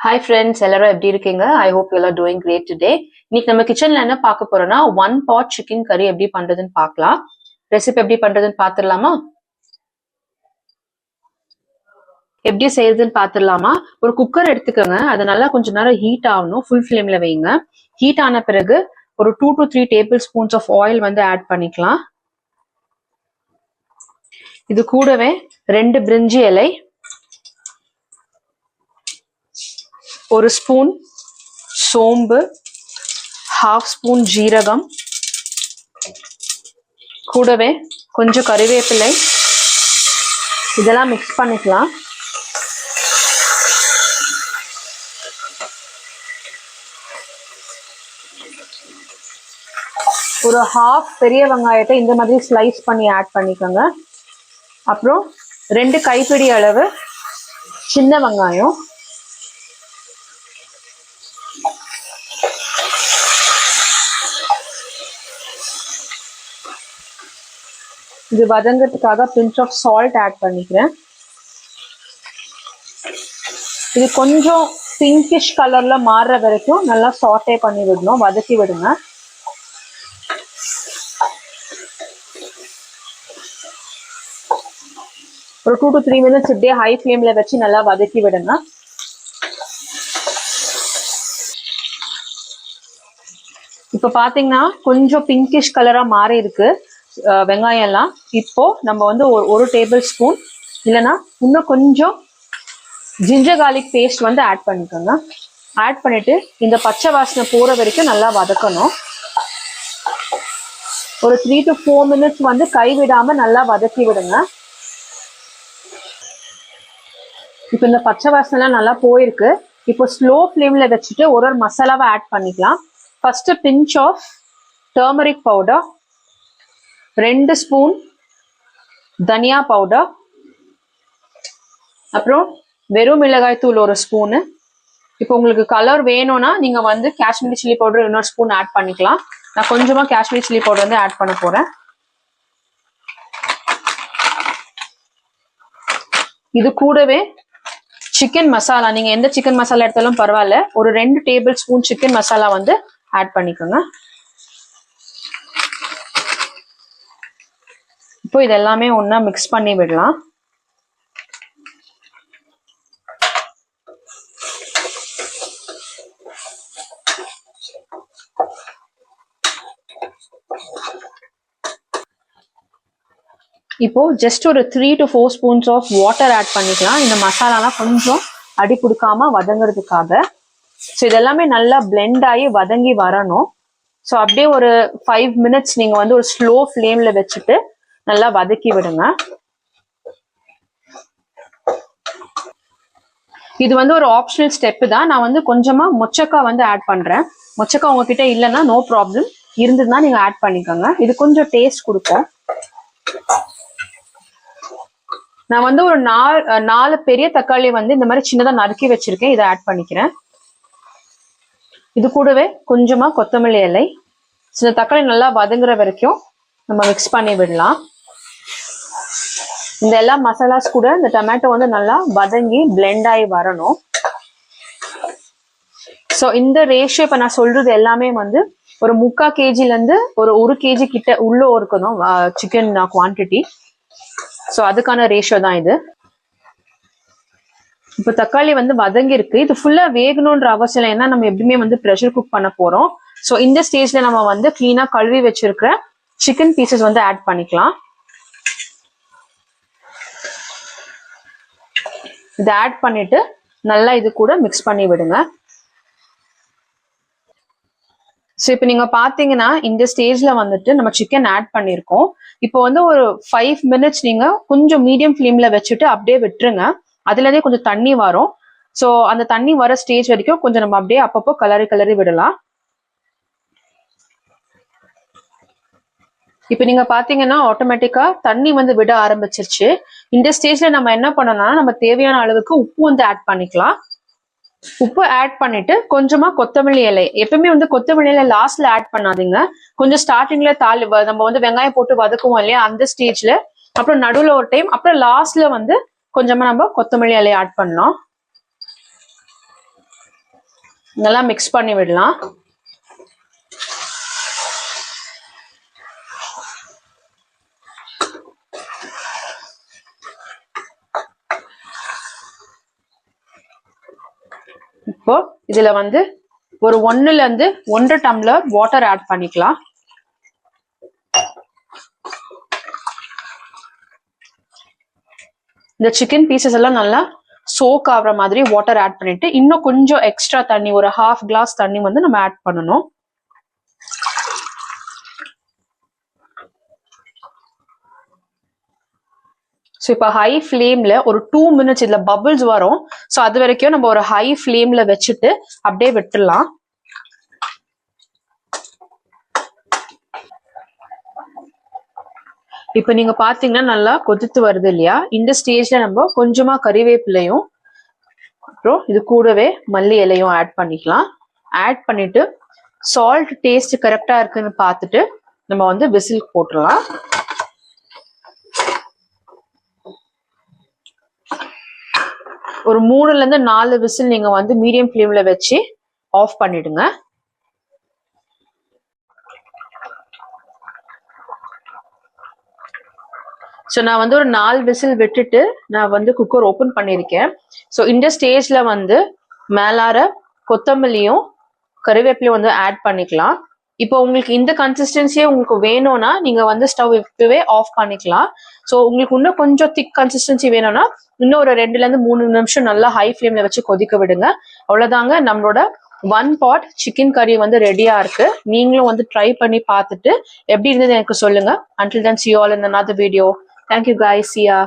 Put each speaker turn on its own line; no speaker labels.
Hi friends, எல்லாரும் எப்படி இருக்கீங்க? I hope you all are doing great today. இன்னைக்கு நம்ம கிச்சன்ல என்ன பார்க்க போறோம்னா ஒன் பாட் சிக்கன் கறி எப்படி பண்றதுன்னு பார்க்கலாம். ரெசிபி எப்படி பண்றதுன்னு பார்த்துடலாமா? எப்படி செய்யறதுன்னு பார்த்துடலாமா? ஒரு குக்கர் எடுத்துக்கோங்க. அது நல்லா கொஞ்ச நேரம் ஹீட் ஆகணும். ஃபுல் ஃப்ளேம்ல வைங்க. ஹீட் ஆன பிறகு ஒரு 2 to 3 table spoons of oil வந்து ஆட் பண்ணிக்கலாம். இது கூடவே 2 பிரிஞ்சி இலை, ஒரு ஸ்பூன் சோம்பு, ஹாஃப் ஸ்பூன் ஜீரகம், கூடவே கொஞ்சம் கறிவேப்பிலை, இதெல்லாம் மிக்ஸ் பண்ணிக்கலாம். ஒரு ஹாஃப் பெரிய வெங்காயத்தை இந்த மாதிரி ஸ்லைஸ் பண்ணி ஆட் பண்ணிக்கோங்க. அப்புறம் 2 கைப்பிடி அளவு சின்ன வெங்காயம், இது வதங்கிறதுக்காக பிஞ்ச் ஆஃப் சால்ட் ஆட் பண்ணிக்கிறேன். இது கொஞ்சம் பிங்கிஷ் கலர்ல மாறுற வரைக்கும் நல்லா சாட்டே பண்ணி விடணும், வதக்கி விடுங்க. ஒரு 2 to 3 minutes இப்படியே ஹை ஃப்ளேம்ல வச்சு நல்லா வதக்கி விடுங்க. இப்ப பாத்தீங்கன்னா கொஞ்சம் பிங்கிஷ் கலரா மாறி இருக்கு வெங்காயம் எல்லாம். இப்போ நம்ம வந்து ஒரு டேபிள் ஸ்பூன் இல்லைன்னா இன்னும் கொஞ்சம் ஜிஞ்சர் கார்லிக் பேஸ்ட் வந்து ஆட் பண்ணிக்கோங்க. ஆட் பண்ணிட்டு இந்த பச்சை வாசனை போற வரைக்கும் நல்லா வதக்கணும். ஒரு 3 to 4 minutes வந்து கைவிடாம நல்லா வதக்கி விடுங்க. இப்போ இந்த பச்சை வாசனை நல்லா போயிருக்கு. இப்போ ஸ்லோ ஃப்ளேம்ல வச்சுட்டு ஒரு மசாலாவை ஆட் பண்ணிக்கலாம். First pinch of turmeric powder, 2 spoon தனியா பவுடர், அப்புறம் வெறும் மிளகாய் தூள் 1 ஸ்பூனு. இப்போ உங்களுக்கு கலர் வேணும்னா நீங்க வந்து காஷ்மீரி சில்லி பவுடர் இன்னொரு ஸ்பூன் ஆட் பண்ணிக்கலாம். நான் கொஞ்சமா காஷ்மீரி சில்லி பவுடர் வந்து ஆட் பண்ண போறேன். இது கூடவே சிக்கன் மசாலா, நீங்க எந்த சிக்கன் மசாலா எடுத்தாலும் பரவாயில்ல, ஒரு 2 டேபிள் ஸ்பூன் சிக்கன் மசாலா வந்து ஆட் பண்ணிக்கோங்க. இப்போ இதெல்லாமே ஒண்ணா மிக்ஸ் பண்ணி விடலாம். இப்போ ஜஸ்ட் ஒரு 3 to 4 spoons of water add பண்ணிக்கலாம். இந்த மசாலாலாம் கொஞ்சம் அடி பிடிக்காம வதங்கிறதுக்காக. ஸோ இதெல்லாமே நல்லா பிளெண்ட் ஆகி வதங்கி வரணும். ஸோ அப்படியே ஒரு 5 minutes நீங்க வந்து ஒரு ஸ்லோ ஃப்ளேம்ல வச்சுட்டு நல்லா வதக்கி விடுங்க. இது வந்து ஒரு ஆப்ஷனல் ஸ்டெப் தான். நான் வந்து கொஞ்சமா மொச்சக்காய் வந்து ஆட் பண்றேன். மொச்சக்காய் உங்ககிட்ட இல்லைன்னா நோ ப்ராப்ளம், இருந்ததுன்னா நீங்க ஆட் பண்ணிக்கோங்க. இது கொஞ்சம் டேஸ்ட் கொடுக்கும். நான் வந்து ஒரு 4 பெரிய தக்காளி வந்து இந்த மாதிரி சின்னதா நறுக்கி வச்சிருக்கேன், இதை ஆட் பண்ணிக்கிறேன். இது கூடவே கொஞ்சமா கொத்தமல்லி இலை. இந்த தக்காளி நல்லா வதங்குற வரைக்கும் நம்ம மிக்ஸ் பண்ணி விடலாம். இந்த எல்லா மசாலாஸ் கூட இந்த டொமேட்டோ வந்து நல்லா வதங்கி பிளெண்ட் ஆகி வரணும். ஸோ இந்த ரேஷியோ இப்ப நான் சொல்றது எல்லாமே வந்து ஒரு 3/4 kgல இருந்து ஒரு 1 kg கிட்ட உள்ள இருக்கணும் சிக்கன் குவான்டிட்டி. ஸோ அதுக்கான ரேஷியோ தான் இது. இப்போ தக்காளி வந்து வதங்கி இருக்கு. இது ஃபுல்லா வேகணும்ன்ற அவசியம், ஏன்னா நம்ம எப்படியுமே வந்து ப்ரெஷர் குக் பண்ண போறோம். ஸோ இந்த ஸ்டேஜ்ல நம்ம வந்து கிளீனா கழுவி வச்சிருக்கிற சிக்கன் பீசஸ் வந்து ஆட் பண்ணிக்கலாம். இதை ஆட் பண்ணிட்டு நல்லா இது கூட மிக்ஸ் பண்ணி விடுங்க. ஸோ இப்போ நீங்க பாத்தீங்கன்னா இந்த ஸ்டேஜ்ல வந்துட்டு நம்ம சிக்கன் ஆட் பண்ணிருக்கோம். இப்போ வந்து ஒரு 5 minutes நீங்க கொஞ்சம் மீடியம் ஃப்ளேம்ல வச்சுட்டு அப்படியே விட்டுருங்க. அதுல இருந்தே கொஞ்சம் தண்ணி வரும். ஸோ அந்த தண்ணி வர ஸ்டேஜ் வரைக்கும் கொஞ்சம் நம்ம அப்படியே அப்பப்போ கலரி விடலாம். இப்போ நீங்க பாத்தீங்கன்னா ஆட்டோமேட்டிக்கா தண்ணி வந்து விட ஆரம்பிச்சிருச்சு. இந்த ஸ்டேஜ்ல நம்ம என்ன பண்ணணும்னா நம்ம தேவையான அளவுக்கு உப்பு வந்து ஆட் பண்ணிக்கலாம். உப்பு ஆட் பண்ணிட்டு கொஞ்சமா கொத்தமல்லி இலை, எப்பவுமே வந்து கொத்தமல்லி இலை லாஸ்ட்ல ஆட் பண்ணாதீங்க. கொஞ்சம் ஸ்டார்டிங்ல நம்ம வந்து வெங்காயம் போட்டு வதக்குவோம் இல்லையா, அந்த ஸ்டேஜ்ல, அப்புறம் நடுவுல ஒரு டைம், அப்புறம் லாஸ்ட்ல வந்து கொஞ்சமா நம்ம கொத்தமல்லி இலையை ஆட் பண்ணலாம். நல்லா மிக்ஸ் பண்ணி விடலாம். இப்போ இதுல வந்து ஒரு 1ல இருந்து 1.5 டம்ளர் வாட்டர் ஆட் பண்ணிக்கலாம். இந்த சிக்கன் பீசஸ் எல்லாம் நல்லா சோக் ஆகுற மாதிரி வாட்டர் ஆட் பண்ணிட்டு இன்னும் கொஞ்சம் எக்ஸ்ட்ரா தண்ணி, ஒரு 1/2 கிளாஸ் தண்ணி வந்து நம்ம ஆட் பண்ணணும். ஸோ இப்போ ஹை ஃப்ளேம்ல ஒரு 2 மினிட்ஸ் இதுல பபிள்ஸ் வரும். ஸோ அது வரைக்கும் நம்ம ஒரு ஹை ஃப்ளேம்ல வச்சுட்டு அப்படியே விட்டுடலாம். இப்போ நீங்க பாத்தீங்கன்னா நல்லா கொதித்து வருது இல்லையா? இந்த ஸ்டேஜ்ல நம்ம கொஞ்சமா கறிவேப்பிலையும் அப்புறம் இது கூடவே மல்லி இலையும் ஆட் பண்ணிக்கலாம். ஆட் பண்ணிட்டு சால்ட் டேஸ்ட் கரெக்டா இருக்குன்னு பார்த்துட்டு நம்ம வந்து விசில் போட்டுடலாம். ஒரு 3ல இருந்து 4 விசில் நீங்க வந்து மீடியம் ஃப்ளேம்ல வச்சு ஆஃப் பண்ணிடுங்க. ஸோ நான் வந்து ஒரு 4 விசில் விட்டுட்டு நான் வந்து குக்கர் ஓப்பன் பண்ணியிருக்கேன். ஸோ இந்த ஸ்டேஜ்ல வந்து மேலார கொத்தமல்லியும் கறிவேப்பிலையும் வந்து ஆட் பண்ணிக்கலாம். இப்போ உங்களுக்கு இந்த கன்சிஸ்டன்சியே உங்களுக்கு வேணும்னா நீங்க வந்து ஸ்டவ் இப்பவே ஆஃப் பண்ணிக்கலாம். ஸோ உங்களுக்கு இன்னும் கொஞ்சம் திக் கன்சிஸ்டன்சி வேணும்னா இன்னும் ஒரு 2ல இருந்து 3 நிமிஷம் நல்லா ஹை ஃப்ளேம்ல வச்சு கொதிக்க விடுங்க. அவ்வளவுதாங்க, நம்மளோட 1 பாட் சிக்கன் கறி வந்து ரெடியா இருக்கு. நீங்களும் வந்து ட்ரை பண்ணி பார்த்துட்டு எப்படி இருந்தது எனக்கு சொல்லுங்க. Until then, see you all in another video. Thank you guys. See ya.